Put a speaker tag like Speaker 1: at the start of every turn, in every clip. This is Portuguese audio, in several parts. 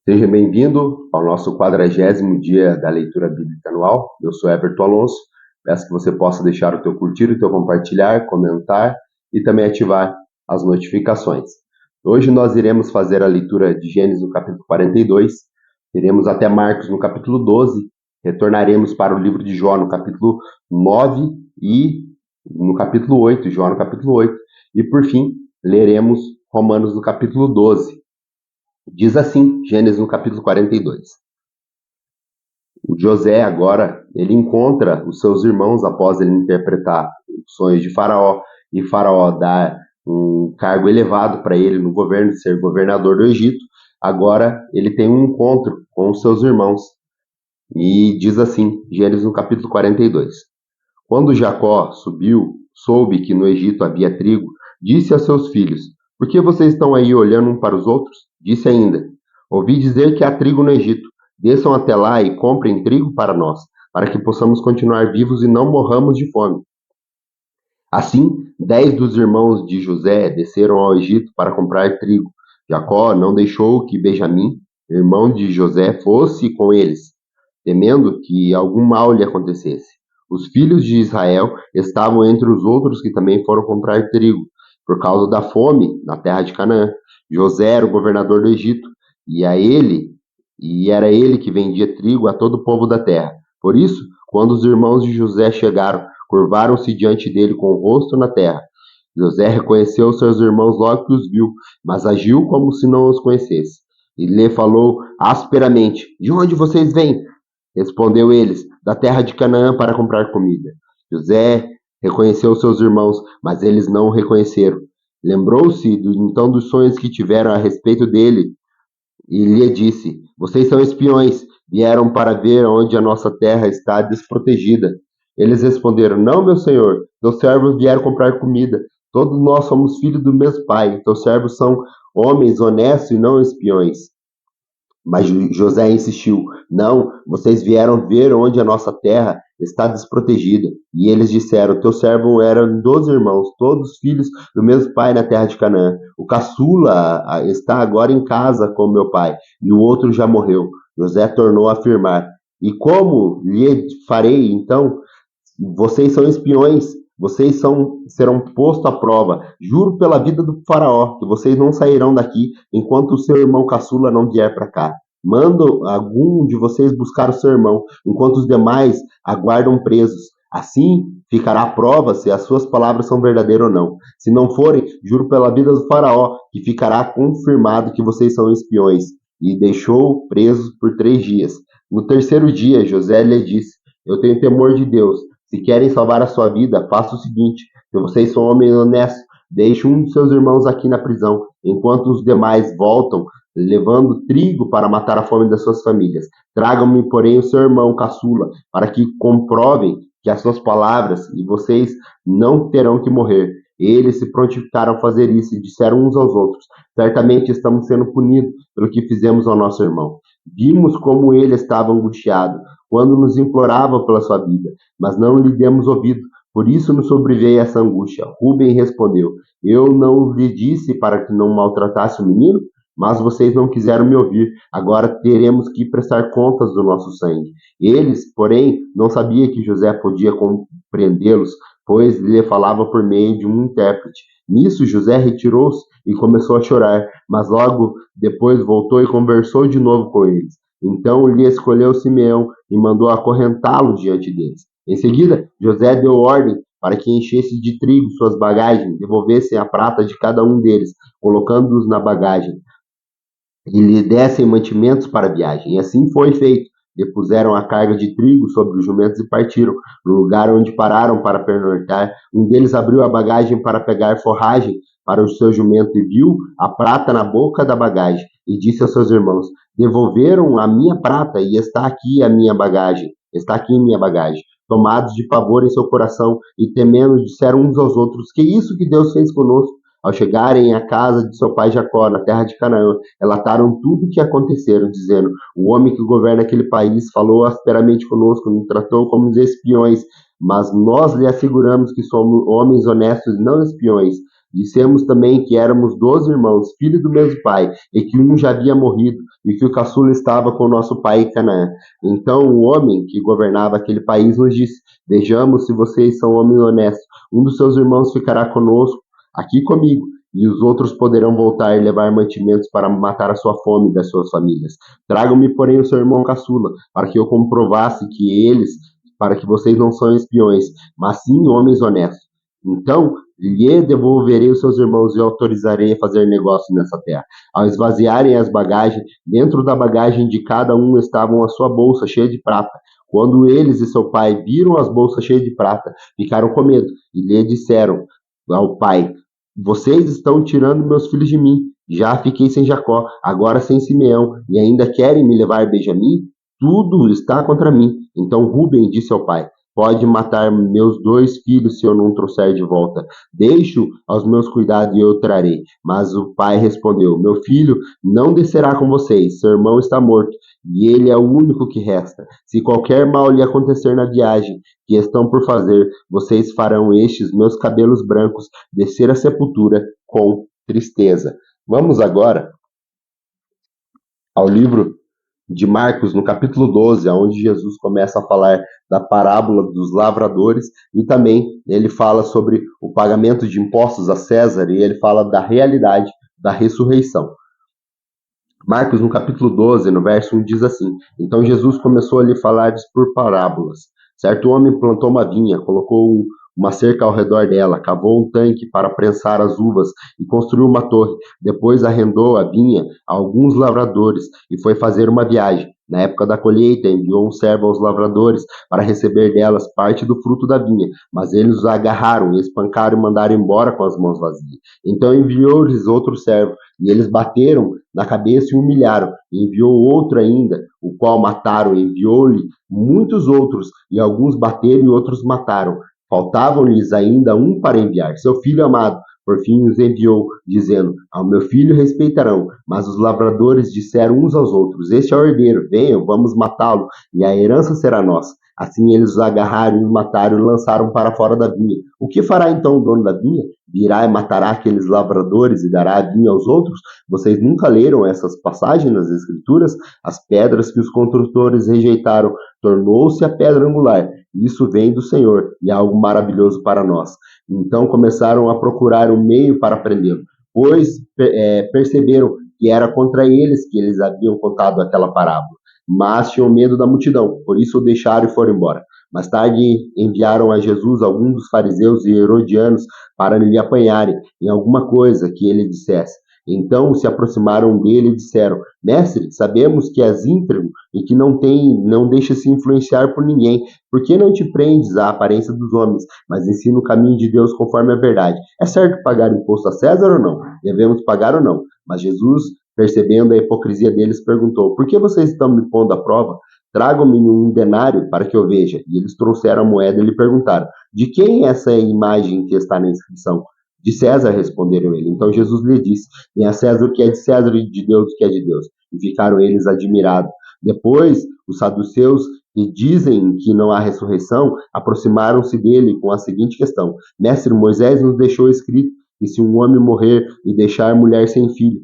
Speaker 1: Seja bem-vindo ao nosso 40º dia da leitura bíblica anual. Eu sou Everton Alonso. Peço que você possa deixar o teu curtir, o teu compartilhar, comentar e também ativar as notificações. Hoje nós iremos fazer a leitura de Gênesis no capítulo 42, iremos até Marcos no capítulo 12, retornaremos para o livro de Jó no capítulo 9 e no capítulo 8, Jó no capítulo 8, e por fim leremos Romanos no capítulo 12. Diz assim, Gênesis no capítulo 42. O José agora, ele encontra os seus irmãos após ele interpretar os sonhos de Faraó, e Faraó dá um cargo elevado para ele no governo, ser governador do Egito. Agora ele tem um encontro com os seus irmãos. E diz assim, Gênesis no capítulo 42. Quando Jacó subiu, soube que no Egito havia trigo, disse a seus filhos: Por que vocês estão aí olhando um para os outros? Disse ainda: Ouvi dizer que há trigo no Egito. Desçam até lá e comprem trigo para nós, para que possamos continuar vivos e não morramos de fome. Assim, 10 dos irmãos de José desceram ao Egito para comprar trigo. Jacó não deixou que Benjamim, irmão de José, fosse com eles, temendo que algum mal lhe acontecesse. Os filhos de Israel estavam entre os outros que também foram comprar trigo, por causa da fome na terra de Canaã. José era o governador do Egito, e era ele que vendia trigo a todo o povo da terra. Por isso, quando os irmãos de José chegaram, curvaram-se diante dele com o rosto na terra. José reconheceu seus irmãos logo que os viu, mas agiu como se não os conhecesse. E lhe falou asperamente: De onde vocês vêm? Respondeu eles: Da terra de Canaã para comprar comida. José reconheceu seus irmãos, mas eles não o reconheceram. Lembrou-se então dos sonhos que tiveram a respeito dele e lhe disse: Vocês são espiões, vieram para ver onde a nossa terra está desprotegida. Eles responderam: Não, meu senhor, teus servos vieram comprar comida. Todos nós somos filhos do mesmo pai. Teus servos são homens honestos e não espiões. Mas José insistiu: Não, vocês vieram ver onde a nossa terra está desprotegida. E eles disseram: Teu servo eram 12 irmãos, todos filhos do mesmo pai na terra de Canaã. O caçula está agora em casa com meu pai, e o outro já morreu. José tornou a afirmar: E como lhe farei então? Vocês são espiões, serão postos à prova. Juro pela vida do faraó que vocês não sairão daqui enquanto o seu irmão caçula não vier para cá. Mando algum de vocês buscar o seu irmão, enquanto os demais aguardam presos. Assim ficará a prova se as suas palavras são verdadeiras ou não. Se não forem, juro pela vida do faraó que ficará confirmado que vocês são espiões. E deixou presos por 3 dias. No terceiro dia, José lhe disse: Eu tenho temor de Deus. Se querem salvar a sua vida, faça o seguinte: se vocês são homens honestos, deixe um de seus irmãos aqui na prisão, enquanto os demais voltam, levando trigo para matar a fome das suas famílias. Tragam-me, porém, o seu irmão caçula, para que comprovem que as suas palavras e vocês não terão que morrer. Eles se prontificaram a fazer isso e disseram uns aos outros: Certamente estamos sendo punidos pelo que fizemos ao nosso irmão. Vimos como ele estava angustiado quando nos implorava pela sua vida, mas não lhe demos ouvido. Por isso nos sobreveio essa angústia. Rubem respondeu: Eu não lhe disse para que não maltratasse o menino? Mas vocês não quiseram me ouvir. Agora teremos que prestar contas do nosso sangue. Eles, porém, não sabiam que José podia compreendê-los, pois lhe falava por meio de um intérprete. Nisso, José retirou-se e começou a chorar, mas logo depois voltou e conversou de novo com eles. Então lhe escolheu Simeão e mandou acorrentá-lo diante deles. Em seguida, José deu ordem para que enchesse de trigo suas bagagens, devolvessem a prata de cada um deles, colocando-os na bagagem, e lhe dessem mantimentos para a viagem. E assim foi feito. Depuseram a carga de trigo sobre os jumentos e partiram. No lugar onde pararam para pernoitar, um deles abriu a bagagem para pegar forragem para o seu jumento e viu a prata na boca da bagagem. E disse aos seus irmãos: Devolveram a minha prata e está aqui a minha bagagem. Está aqui minha bagagem. Tomados de pavor em seu coração e temendo, disseram uns aos outros: Que isso que Deus fez conosco? Ao chegarem à casa de seu pai Jacó, na terra de Canaã, relataram tudo o que aconteceu, dizendo: O homem que governa aquele país falou asperamente conosco, nos tratou como espiões, mas nós lhe asseguramos que somos homens honestos e não espiões. Dissemos também que éramos 12 irmãos, filhos do mesmo pai, e que um já havia morrido, e que o caçula estava com nosso pai em Canaã. Então o homem que governava aquele país nos disse: Vejamos se vocês são homens honestos. Um dos seus irmãos ficará conosco, aqui comigo, e os outros poderão voltar e levar mantimentos para matar a sua fome e das suas famílias. Tragam-me, porém, o seu irmão caçula, para que eu comprovasse que eles, para que vocês não são espiões, mas sim homens honestos. Então lhe devolverei os seus irmãos e autorizarei a fazer negócio nessa terra. Ao esvaziarem as bagagens, dentro da bagagem de cada um estavam a sua bolsa cheia de prata. Quando eles e seu pai viram as bolsas cheias de prata, ficaram com medo e lhe disseram ao pai: Vocês estão tirando meus filhos de mim. Já fiquei sem Jacó, agora sem Simeão, e ainda querem me levar Benjamim? Tudo está contra mim. Então Rúben disse ao pai: Pode matar meus 2 filhos se eu não trouxer de volta. Deixo aos meus cuidados e eu trarei. Mas o pai respondeu: Meu filho não descerá com vocês. Seu irmão está morto e ele é o único que resta. Se qualquer mal lhe acontecer na viagem que estão por fazer, vocês farão estes meus cabelos brancos descer à sepultura com tristeza. Vamos agora ao livro de Marcos, no capítulo 12, onde Jesus começa a falar da parábola dos lavradores e também ele fala sobre o pagamento de impostos a César e ele fala da realidade da ressurreição. Marcos, no capítulo 12, no verso 1, diz assim: Então Jesus começou a lhe falar por parábolas. Certo homem plantou uma vinha, colocou uma cerca ao redor dela, cavou um tanque para prensar as uvas e construiu uma torre. Depois arrendou a vinha a alguns lavradores e foi fazer uma viagem. Na época da colheita, enviou um servo aos lavradores para receber delas parte do fruto da vinha, mas eles os agarraram e espancaram e mandaram embora com as mãos vazias. Então enviou-lhes outro servo, e eles bateram na cabeça e humilharam. Enviou outro ainda, o qual mataram. Enviou-lhe muitos outros, e alguns bateram e outros mataram. Faltavam-lhes ainda um para enviar, seu filho amado. Por fim os enviou, dizendo: Ao meu filho respeitarão. Mas os lavradores disseram uns aos outros: Este é o herdeiro, venham, vamos matá-lo, e a herança será nossa. Assim eles os agarraram e os mataram e lançaram para fora da vinha. O que fará então o dono da vinha? Virá e matará aqueles lavradores e dará a vinha aos outros? Vocês nunca leram essas passagens nas Escrituras? As pedras que os construtores rejeitaram tornou-se a pedra angular. Isso vem do Senhor e é algo maravilhoso para nós. Então começaram a procurar um meio para prendê-lo, pois perceberam que era contra eles que eles haviam contado aquela parábola. Mas tinham medo da multidão, por isso o deixaram e foram embora. Mais tarde enviaram a Jesus alguns dos fariseus e herodianos para lhe apanharem em alguma coisa que ele dissesse. Então se aproximaram dele e disseram: Mestre, sabemos que és íntegro e que não deixa se influenciar por ninguém. Por que não te prendes à aparência dos homens, mas ensina o caminho de Deus conforme a verdade? É certo pagar imposto a César ou não? Devemos pagar ou não? Mas Jesus, percebendo a hipocrisia deles, perguntou: Por que vocês estão me pondo à prova? Tragam-me um denário para que eu veja. E eles trouxeram a moeda e lhe perguntaram: De quem é essa imagem que está na inscrição? De César, responderam ele. Então Jesus lhe disse: Dê a César o que é de César e de Deus o que é de Deus. E ficaram eles admirados. Depois, os saduceus, que dizem que não há ressurreição, aproximaram-se dele com a seguinte questão: Mestre, Moisés nos deixou escrito que se um homem morrer e deixar mulher sem filho,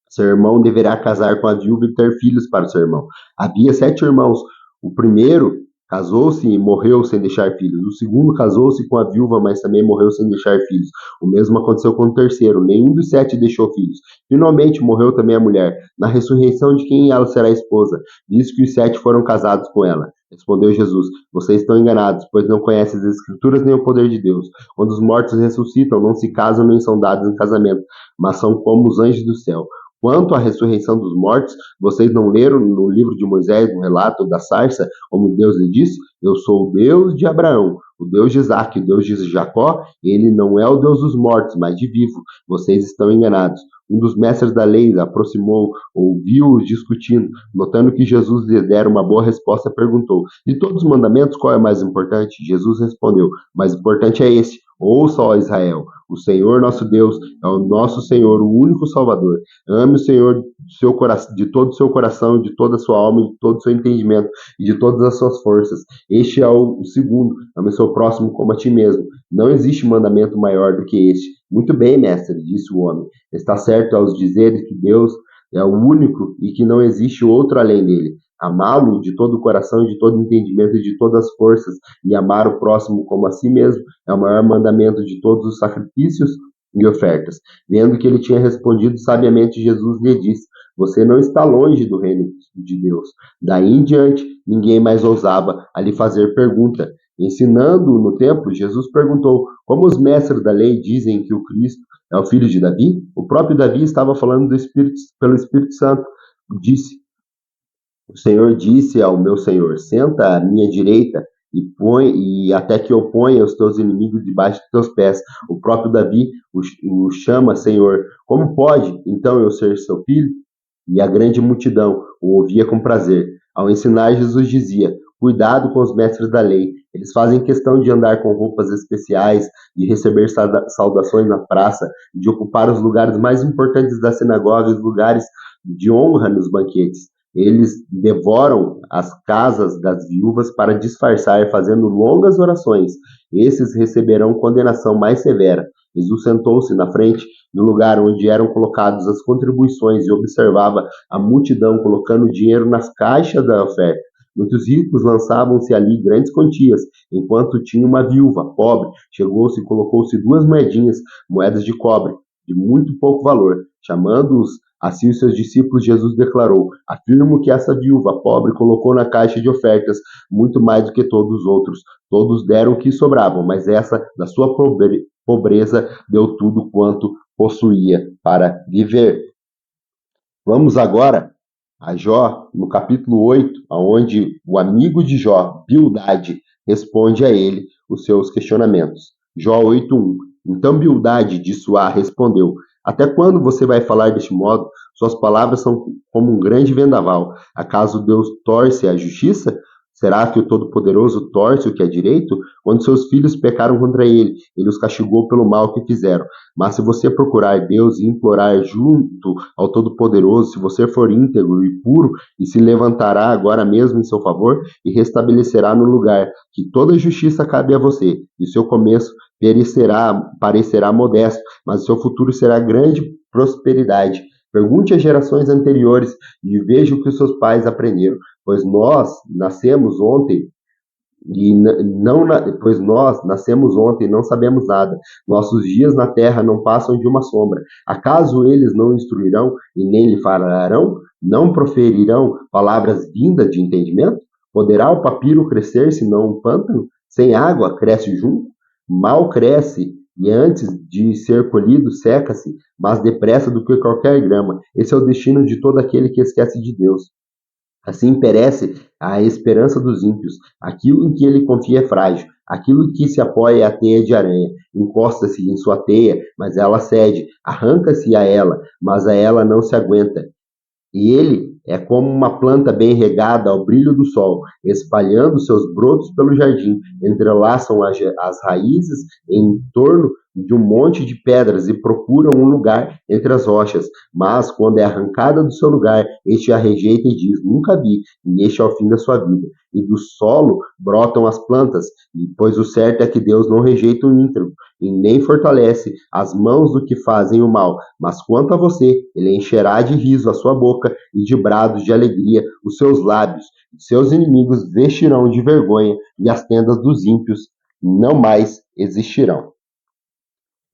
Speaker 1: seu irmão deverá casar com a viúva e ter filhos para o seu irmão. Havia 7 irmãos. O primeiro casou-se e morreu sem deixar filhos. O segundo casou-se com a viúva, mas também morreu sem deixar filhos. O mesmo aconteceu com o terceiro. Nenhum dos 7 deixou filhos. Finalmente morreu também a mulher. Na ressurreição de quem ela será esposa? Diz que os 7 foram casados com ela. Respondeu Jesus: Vocês estão enganados, pois não conhecem as Escrituras nem o poder de Deus. Quando os mortos ressuscitam, não se casam nem são dados em casamento, mas são como os anjos do céu. Quanto à ressurreição dos mortos, vocês não leram no livro de Moisés, no relato da sarça, como Deus lhe disse? Eu sou o Deus de Abraão, o Deus de Isaac, o Deus de Jacó. Ele não é o Deus dos mortos, mas de vivo. Vocês estão enganados. Um dos mestres da lei aproximou, ouviu-os discutindo. Notando que Jesus lhe dera uma boa resposta, perguntou: De todos os mandamentos, qual é o mais importante? Jesus respondeu: O mais importante é esse: Ouça, ó Israel, o Senhor nosso Deus é o nosso Senhor, o único Salvador. Ame o Senhor de todo o seu coração, de toda a sua alma, de todo o seu entendimento e de todas as suas forças. Este é o segundo: ame seu teu próximo como a ti mesmo. Não existe mandamento maior do que este. Muito bem, mestre, disse o homem. Está certo aos dizeres que Deus é o único e que não existe outro além dele. Amá-lo de todo o coração, de todo o entendimento e de todas as forças, e amar o próximo como a si mesmo, é o maior mandamento de todos os sacrifícios e ofertas. Vendo que ele tinha respondido sabiamente, Jesus lhe disse: você não está longe do reino de Deus. Daí em diante, ninguém mais ousava a lhe fazer pergunta. Ensinando no templo, Jesus perguntou: como os mestres da lei dizem que o Cristo é o filho de Davi? O próprio Davi estava falando pelo Espírito Santo. Disse: o Senhor disse ao meu Senhor: senta à minha direita e até que eu ponha os teus inimigos debaixo dos teus pés. O próprio Davi o chama Senhor. Como pode então eu ser seu filho? E a grande multidão o ouvia com prazer. Ao ensinar, Jesus dizia: cuidado com os mestres da lei. Eles fazem questão de andar com roupas especiais, de receber saudações na praça, de ocupar os lugares mais importantes da sinagoga e os lugares de honra nos banquetes. Eles devoram as casas das viúvas para disfarçar, fazendo longas orações. Esses receberão condenação mais severa. Jesus sentou-se na frente, no lugar onde eram colocadas as contribuições, e observava a multidão colocando dinheiro nas caixas da oferta. Muitos ricos lançavam-se ali grandes quantias, enquanto tinha uma viúva pobre, chegou-se e colocou-se 2 moedas de cobre, de muito pouco valor. Chamando-os assim os seus discípulos, Jesus declarou: afirmo que essa viúva pobre colocou na caixa de ofertas muito mais do que todos os outros. Todos deram o que sobravam, mas essa, da sua pobreza, deu tudo quanto possuía para viver. Vamos agora a Jó, no capítulo 8, onde o amigo de Jó, Bildade, responde a ele os seus questionamentos. Jó 8:1. Então Bildade de Suá respondeu: até quando você vai falar deste modo? Suas palavras são como um grande vendaval. Acaso Deus torce a justiça? Será que o Todo-Poderoso torce o que é direito? Quando seus filhos pecaram contra ele, ele os castigou pelo mal que fizeram. Mas se você procurar Deus e implorar junto ao Todo-Poderoso, se você for íntegro e puro, e se levantará agora mesmo em seu favor e restabelecerá no lugar que toda justiça cabe a você, e seu começo parecerá modesto, mas seu futuro será grande prosperidade. Pergunte às gerações anteriores e veja o que os seus pais aprenderam, pois nós nascemos ontem e não sabemos nada. Nossos dias na terra não passam de uma sombra. Acaso eles não instruirão e nem lhe falarão? Não proferirão palavras vindas de entendimento? Poderá o papiro crescer se não um pântano? Sem água cresce o junco? Mal cresce e antes de ser colhido seca-se, mais depressa do que qualquer grama. Esse é o destino de todo aquele que esquece de Deus. Assim perece a esperança dos ímpios. Aquilo em que ele confia é frágil. Aquilo em que se apoia é a teia de aranha. Encosta-se em sua teia, mas ela cede. Arranca-se a ela, mas a ela não se aguenta. E ele é como uma planta bem regada ao brilho do sol, espalhando seus brotos pelo jardim, entrelaçam as raízes em torno de um monte de pedras e procuram um lugar entre as rochas. Mas, quando é arrancada do seu lugar, este a rejeita e diz: nunca vi, e este é o fim da sua vida. E do solo brotam as plantas, pois o certo é que Deus não rejeita o íntegro, e nem fortalece as mãos do que fazem o mal. Mas quanto a você, ele encherá de riso a sua boca e de brados de alegria os seus lábios. Seus inimigos vestirão de vergonha e as tendas dos ímpios não mais existirão.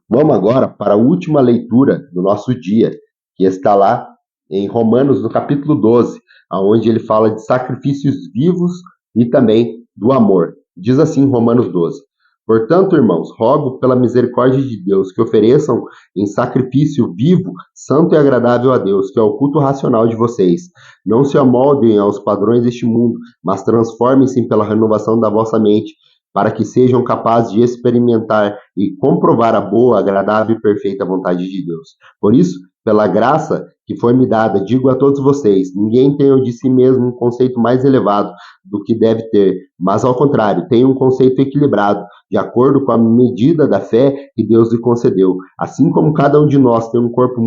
Speaker 1: Vamos agora para a última leitura do nosso dia, que está lá em Romanos, no capítulo 12, onde ele fala de sacrifícios vivos e também do amor. Diz assim Romanos 12: portanto, irmãos, rogo pela misericórdia de Deus que ofereçam em sacrifício vivo, santo e agradável a Deus, que é o culto racional de vocês. Não se amoldem aos padrões deste mundo, mas transformem-se pela renovação da vossa mente, para que sejam capazes de experimentar e comprovar a boa, agradável e perfeita vontade de Deus. Por isso, pela graça que foi-me dada, digo a todos vocês: ninguém tenha de si mesmo um conceito mais elevado do que deve ter, mas ao contrário, tenha um conceito equilibrado, de acordo com a medida da fé que Deus lhe concedeu. Assim como cada um de nós tem um corpo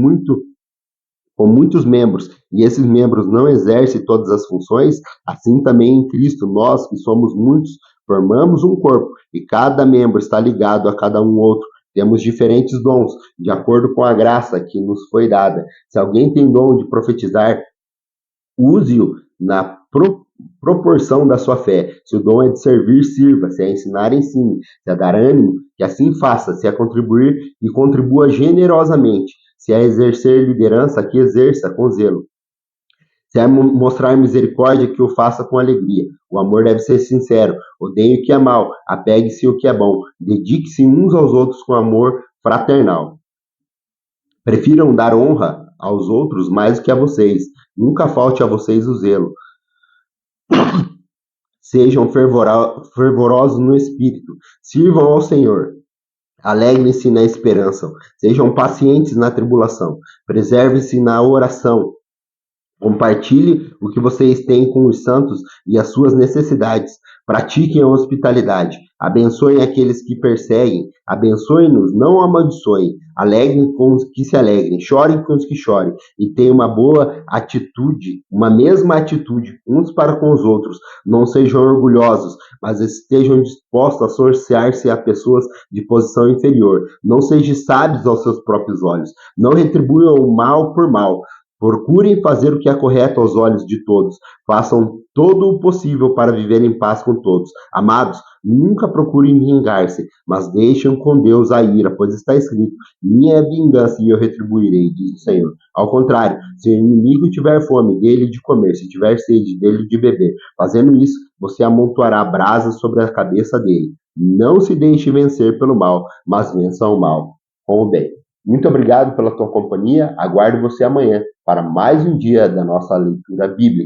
Speaker 1: com muitos membros, e esses membros não exercem todas as funções, assim também em Cristo, nós que somos muitos, Formamos um corpo e cada membro está ligado a cada um outro. Temos diferentes dons, de acordo com a graça que nos foi dada. Se alguém tem dom de profetizar, use-o na proporção da sua fé. Se o dom é de servir, sirva. Se é ensinar, ensine. Se é dar ânimo, que assim faça. Se é contribuir, e contribua generosamente. Se é exercer liderança, que exerça com zelo. Se é mostrar misericórdia, que o faça com alegria. O amor deve ser sincero. Odeie o que é mal, apegue-se ao que é bom. Dedique-se uns aos outros com amor fraternal. Prefiram dar honra aos outros mais do que a vocês. Nunca falte a vocês o zelo. Sejam fervorosos no espírito. Sirvam ao Senhor. Alegrem-se na esperança. Sejam pacientes na tribulação. Preservem-se na oração. Compartilhe o que vocês têm com os santos e as suas necessidades. Pratiquem a hospitalidade. Abençoem aqueles que perseguem. Abençoem-nos, não amaldiçoem. Alegrem com os que se alegrem. Chorem com os que chorem. E tenham uma boa atitude, uma mesma atitude, uns para com os outros. Não sejam orgulhosos, mas estejam dispostos a associar-se a pessoas de posição inferior. Não sejam sábios aos seus próprios olhos. Não retribuam o mal por mal. Procurem fazer o que é correto aos olhos de todos. Façam todo o possível para viver em paz com todos. Amados, nunca procurem vingar-se, mas deixem com Deus a ira, pois está escrito: minha é a vingança e eu retribuirei, diz o Senhor. Ao contrário, se o inimigo tiver fome, dele de comer, se tiver sede, dele de beber. Fazendo isso, você amontoará brasas sobre a cabeça dele. Não se deixe vencer pelo mal, mas vença o mal com o bem. Muito obrigado pela tua companhia. Aguardo você amanhã para mais um dia da nossa leitura bíblica.